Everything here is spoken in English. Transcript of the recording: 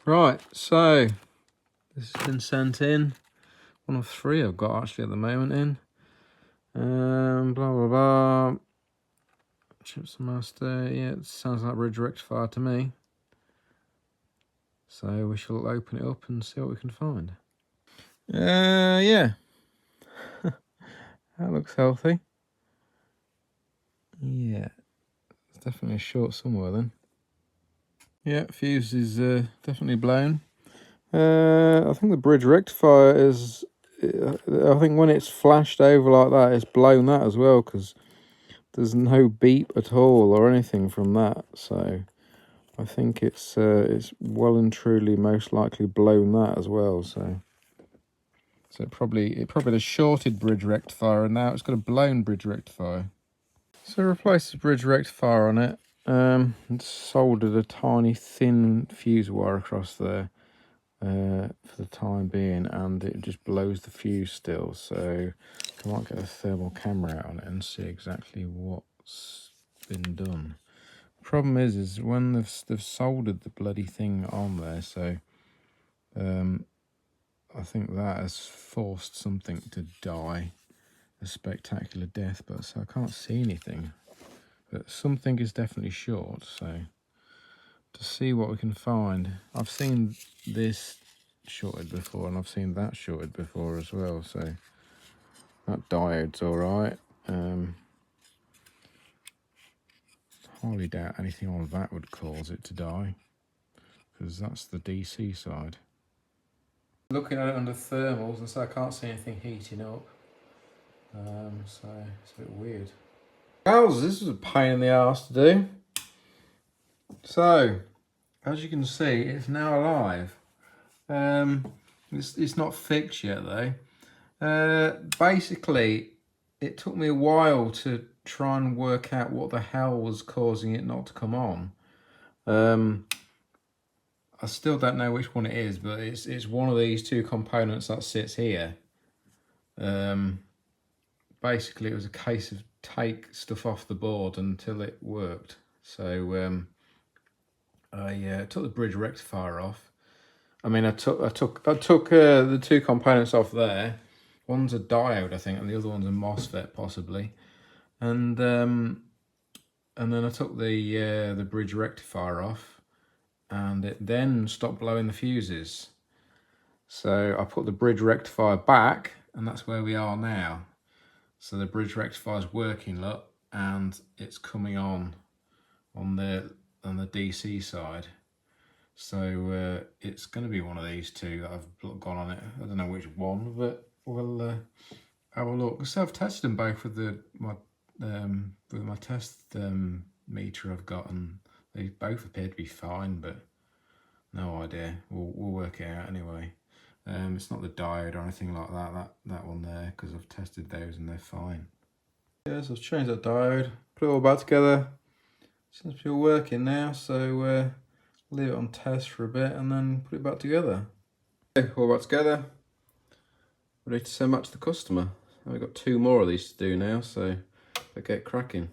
Right, so this has been sent in. One of 3 I've got actually at the moment in. Blah blah blah. Chips master. Yeah, it sounds like bridge rectifier to me. So we shall open it up and see what we can find. Yeah. That looks healthy. Yeah, it's definitely a short somewhere then. Yeah, fuse is definitely blown. I think the bridge rectifier is, I think when it's flashed over like that, it's blown that as well, because there's no beep at all or anything from that. So I think it's well and truly most likely blown that as well. So it probably has shorted bridge rectifier, and now it's got a blown bridge rectifier. So replace the bridge rectifier on it. And soldered a tiny thin fuse wire across there for the time being, and it just blows the fuse still. So I might get a thermal camera out on it and see exactly what's been done. Problem is when they've soldered the bloody thing on there, so I think that has forced something to die a spectacular death, but so I can't see anything. But something is definitely short, so to see what we can find. I've seen this shorted before, and I've seen that shorted before as well, so that diode's alright. Highly doubt anything on that would cause it to die, because that's the DC side. Looking at it under thermals, and so I can't see anything heating up, so it's a bit weird. Pals, this was a pain in the arse to do. So, as you can see, it's now alive. It's not fixed yet though. Basically, it took me a while to try and work out what the hell was causing it not to come on. I still don't know which one it is, but it's one of these 2 components that sits here. Basically, it was a case of take stuff off the board until it worked. So I took the bridge rectifier off. I mean, I took the 2 components off there. One's a diode, I think, and the other one's a MOSFET, possibly. And then I took the bridge rectifier off, and it then stopped blowing the fuses. So I put the bridge rectifier back, and that's where we are now. So the bridge rectifier is working, look, and it's coming on the DC side. So it's going to be one of these 2 that I've gone on it. I don't know which one, but we'll have a look. So I've tested them both with my test meter I've got, and they both appear to be fine, but no idea. We'll work it out anyway. It's not the diode or anything like that one there, because I've tested those and they're fine. Yeah, so I've changed that diode, put it all back together. Seems to be all working now, so leave it on test for a bit and then put it back together. Okay, all back together, ready to send back to the customer. And we've got 2 more of these to do now, so let's get cracking.